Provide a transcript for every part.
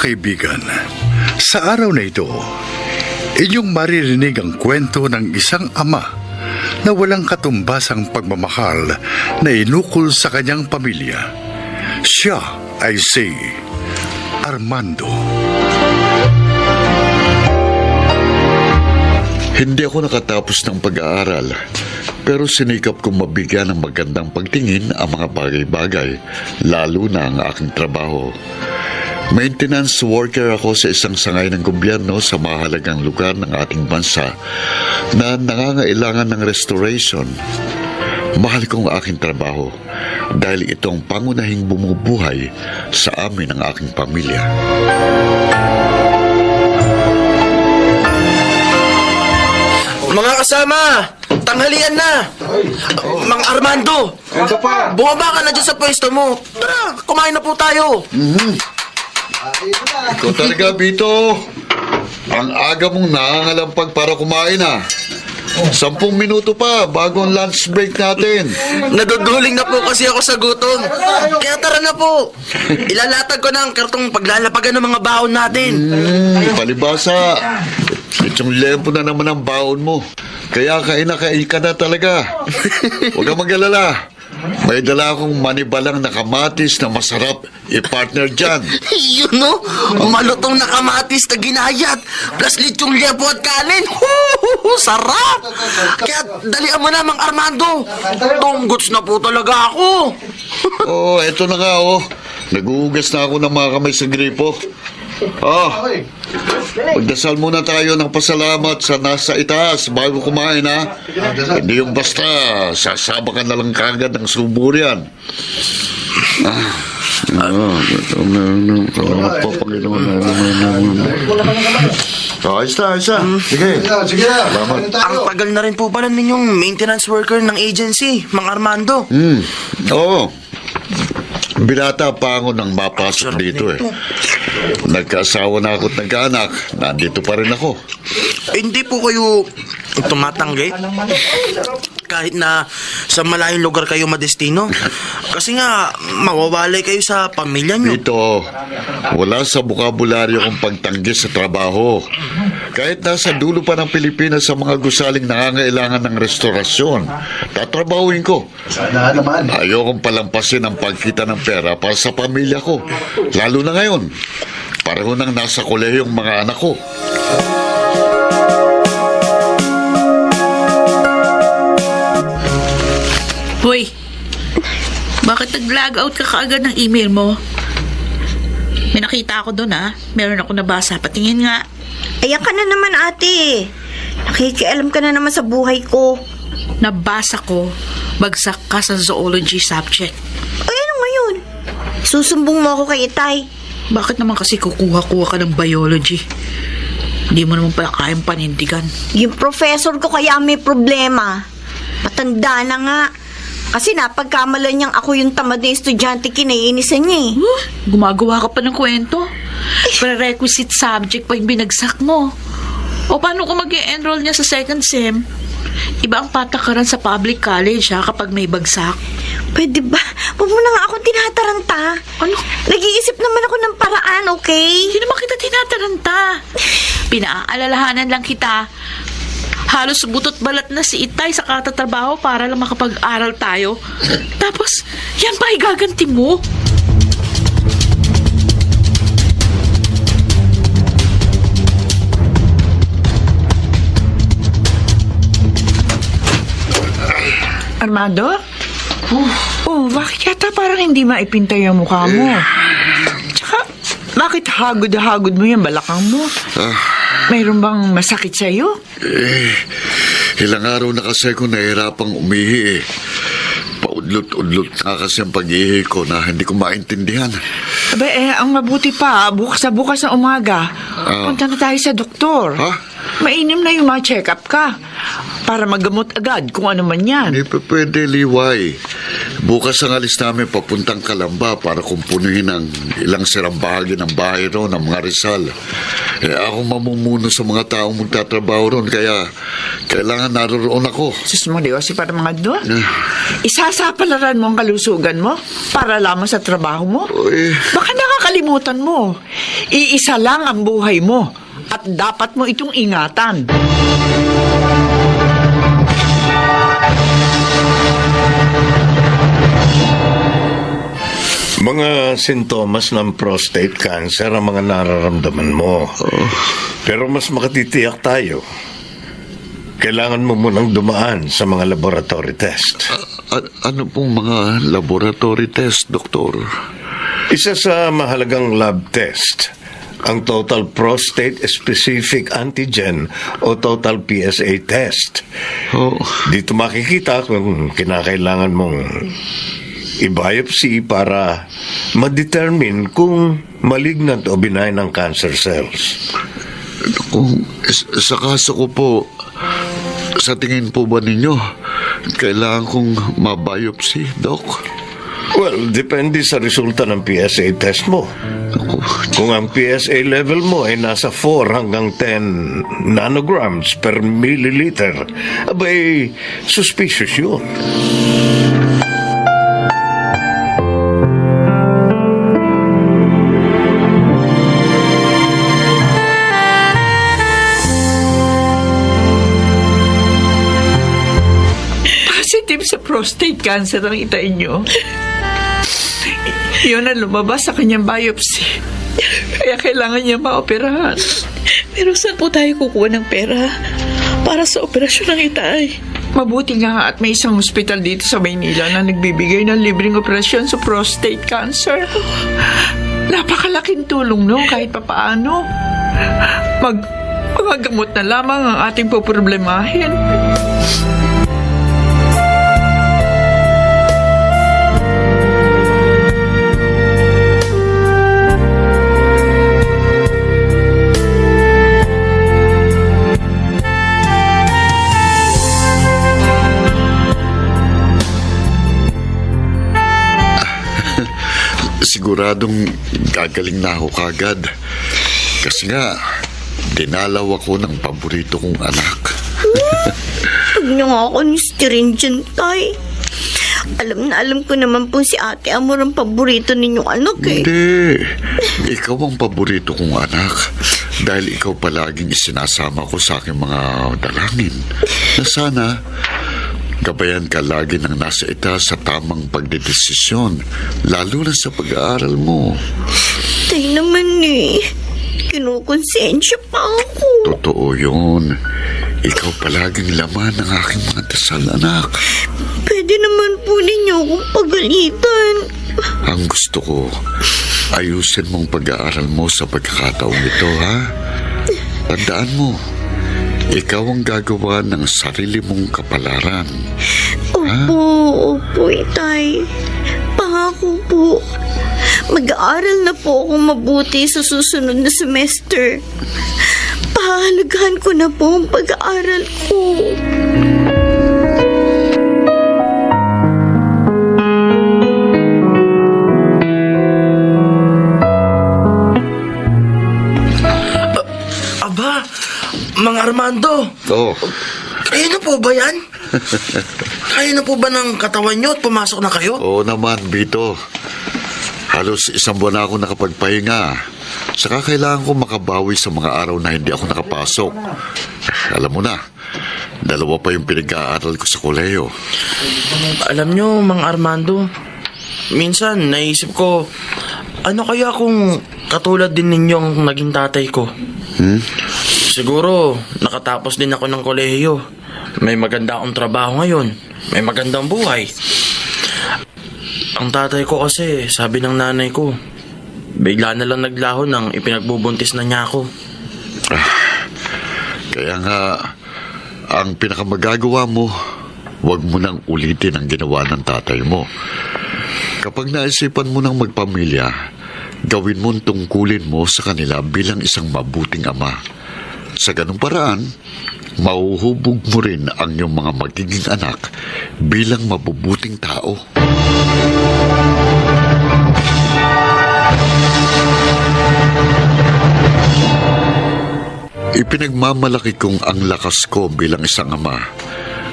kaibigan, sa araw na ito, inyong maririnig ang kwento ng isang ama na walang katumbasang pagmamahal na inukol sa kanyang pamilya. Siya ay si Armando. Hindi ako nakatapos ng pag-aaral, pero sinikap kong mabigyan ng magandang pagtingin ang mga bagay-bagay, lalo na ang aking trabaho. Maintenance worker ako sa isang sangay ng gobyerno sa mahalagang lugar ng ating bansa na nangangailangan ng restoration. Mahal kong aking trabaho dahil ito ang pangunahing bumubuhay sa amin ng aking pamilya. Mga kasama, tanghalian na! Mang Armando! Bumaba ka na dyan sa pwesto mo. Tara, kumain na po tayo. Ikaw talaga, Bito. Ang aga mong nangangalampag para kumain, 10 minuto pa bago ang lunch break natin. Naduduling na po kasi ako sa gutom. Kaya tara na po. Ilalatag ko na ang kartong paglalapagan ng mga baon natin. Palibasa. Itong lempo na naman ang baon mo. Kaya kain ka na talaga. Huwag kang mag-alala. May dala akong manibalang na kamatis na masarap i-partner dyan. Yun no, malutong na kamatis na ginayat, plus lechong liyapo at kanin. Sarap! Kaya dalian mo na, Mang Armando. Tunggots na po talaga ako. Eto na nga, Naguhugas na ako ng mga kamay sa gripo. Magdasal muna tayo ng pasalamat sa nasa itaas bago kumain, Hindi yung basta sasaba ka na lang kagad ng suburian. Ayos na. Sige. Salamat. Ang tagal na rin po pala ninyong maintenance worker ng agency, Mang Armando. Oo. Binata pa ako nang mapasok dito Nagkaasawa na ako at nagkaanak. Nandito pa rin ako. Hindi po kayo tumatanggi? Kahit na sa malayong lugar kayo madestino? Kasi nga, mawawalay kayo sa pamilya nyo. Dito, wala sa bukabularyo kong pagtanggi sa trabaho. Kahit nasa dulo pa ng Pilipinas sa mga gusaling nangangailangan ng restorasyon, tatrabahuin ko. Ayokong palampasin ang pagkita ng pera para sa pamilya ko. Lalo na ngayon, pareho nang nasa kolehiyo yung mga anak ko. Hoy, bakit nag-log out ka kaagad ng email mo? May nakita ako doon Meron ako nabasa. Patingin nga. Ayan ka na naman, ate. Nakikialam ka na naman sa buhay ko. Nabasa ko, bagsak ka sa zoology subject. Ay, ano ngayon? Susumbong mo ako kay Itay. Bakit naman kasi kukuha-kuha ka ng biology? Hindi mo naman pala kayang panindigan. Yung professor ko kaya may problema. Matanda na nga. Kasi napagkamalan niyang ako yung tamad na estudyante, kinaiinisan niya Gumagawa ka pa ng kwento. Prerequisite subject pa yung binagsak mo. O paano kung mag-e-enroll niya sa second sem? Iba ang patakaran sa public college kapag may bagsak. Pwede ba? Huwag mo na nga akong tinataranta. Ano? Nag-iisip naman ako ng paraan, okay? Hindi naman kita tinataranta. Pinaalalahanan lang kita. Halos butot balat na si Itay sa katatrabaho para lang makapag-aral tayo. Tapos, yan pa igaganti mo? Armando? Bakit yata parang hindi maipintay ang mukha mo? Tsaka, bakit hagod-hagod mo yung balakang mo? Mayroon bang masakit sa'yo? Ilang araw na kasi ako nahihirapang umihi Paudlot-udlot na kasi ang pag-ihi ko na hindi ko maintindihan. Ang mabuti pa, bukas na umaga, punta na tayo sa doktor. Mainam na yung mga check-up ka para magamot agad kung ano man yan. Hindi pa pwede, Liway. Bukas ang alis namin papuntang Calamba para kumpunuhin ang ilang sirang bahagi ng bahay ron ng mga Rizal. Ako mamumuno sa mga taong magtatrabaho ron, kaya kailangan naroon ako. Sus mo, Dios, para mga doon. Isasapalaran mo ang kalusugan mo para lamang sa trabaho mo. Uy. Baka nakakalimutan mo. Iisa lang ang buhay mo at dapat mo itong ingatan. Mga sintomas ng prostate cancer ang mga nararamdaman mo. Pero mas makatitiyak tayo. Kailangan mo munang dumaan sa mga laboratory test. Ano pong mga laboratory test, Doktor? Isa sa mahalagang lab test, ang Total Prostate Specific Antigen o Total PSA test. Oh, Dito makikita kung kinakailangan mong i-biopsy para ma-determine kung malignant o benign ang cancer cells. kung sa kaso ko po, sa tingin po ba ninyo, kailangan kong mabiopsy, Doc? Well, depende sa resulta ng PSA test mo. Ako, Kung ang PSA level mo ay nasa 4 hanggang 10 nanograms per milliliter, abay, suspicious yun. Positive sa prostate cancer ang itay niyo. Yun ang lumabas sa kanyang biopsy. Kaya kailangan niya maoperahan. Pero saan po tayo kukuha ng pera para sa operasyon ng itay? Mabuti nga at may isang hospital dito sa Maynila na nagbibigay ng libreng operasyon sa prostate cancer. Napakalaking tulong no kahit papaano. Magagamot na lamang ang ating poproblemahin. siguradong gagaling na ako kagad. Kasi nga, dinalaw ako ng paborito kong anak. Huwag niyo nga ako nistirin dyan, Tay. Alam na alam ko naman po si Ate Amor ang paborito ninyong anak eh. Hindi. Ikaw ang paborito kong anak. Dahil ikaw palaging isinasama ko sa aking mga dalangin. Na sana, gabayan ka lagi ng nasa ita sa tamang pagdedesisyon. Lalo na sa pag-aaral mo. Tay naman eh. Kinukonsensya pa ako. Totoo yun. Ikaw palaging laman ng aking mga dasal, anak. Pwede naman po ninyo akong pagalitan. Ang gusto ko, ayusin mong pag-aaral mo sa pagkakataong ito, ha? Tandaan mo, ikaw ang gagawa ng sarili mong kapalaran. Opo, Itay. Pangako po. Mag-aaral na po akong mabuti sa susunod na semester. Pahalagahan ko na po ang pag-aaral ko. Aba, Mang Armando, Oo. kayo na po ba yan? Kaya na po ba ng katawan nyo at pumasok na kayo? Oo naman, Bito. Halos isang buwan na ako nakapagpahinga. Saka kailangan ko makabawi sa mga araw na hindi ako nakapasok. Alam mo na, 2 pa yung pinag-aaral ko sa koleyo. Alam nyo, Mang Armando, minsan naisip ko, ano kaya kung katulad din ninyong naging tatay ko? Siguro, nakatapos din ako ng kolehiyo. May maganda akong trabaho ngayon. May magandang buhay. Ang tatay ko kasi, sabi ng nanay ko, bigla na lang naglaho nang ipinagbubuntis na niya ako. Kaya nga, ang pinakamagagawa mo, huwag mo nang ulitin ang ginawa ng tatay mo. Kapag naisipan mo ng magpamilya, gawin mong tungkulin mo sa kanila bilang isang mabuting ama. Sa ganung paraan, mauhubog mo rin ang iyong mga magiging anak bilang mabubuting tao. Ipinagmamalaki kong ang lakas ko bilang isang ama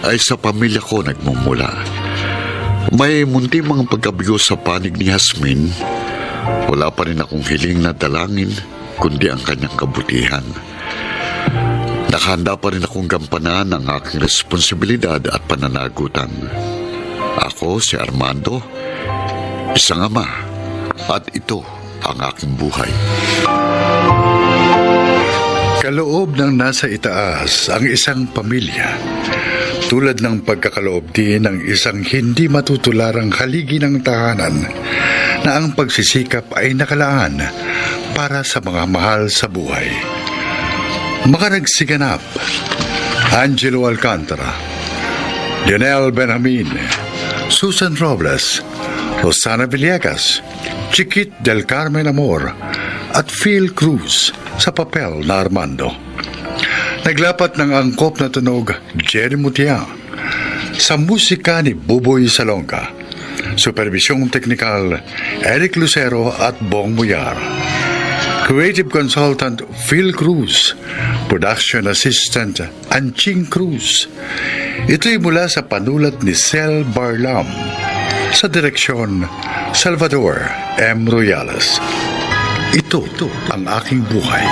ay sa pamilya ko nagmumula. May munting mga pagkabigo sa panig ni Jasmine. Wala pa rin akong hiling na dalangin kundi ang kanyang kabutihan. Nakahanda pa rin akong gampanan ang aking responsibilidad at pananagutan. Ako si Armando, isang ama, at ito ang aking buhay. Kaloob ng nasa itaas ang isang pamilya, tulad ng pagkakaloob din ng isang hindi matutularang haligi ng tahanan na ang pagsisikap ay nakalaan para sa mga mahal sa buhay. Makaragsiganap, Angelo Alcantara, Lionel Benjamin, Susan Robles, Rosana Villegas, Chiquit del Carmen Amor, at Phil Cruz sa papel na Armando. Naglapat ng angkop na tunog Jerry Mutia, sa musika ni Buboy Salonga, supervisyong teknikal Eric Lucero at Bong Muyar, creative consultant Phil Cruz, production assistant Anching Cruz. Ito'y mula sa panulat ni Sel Barlam, sa direksyon Salvador M. Royales. Ito ang aking buhay.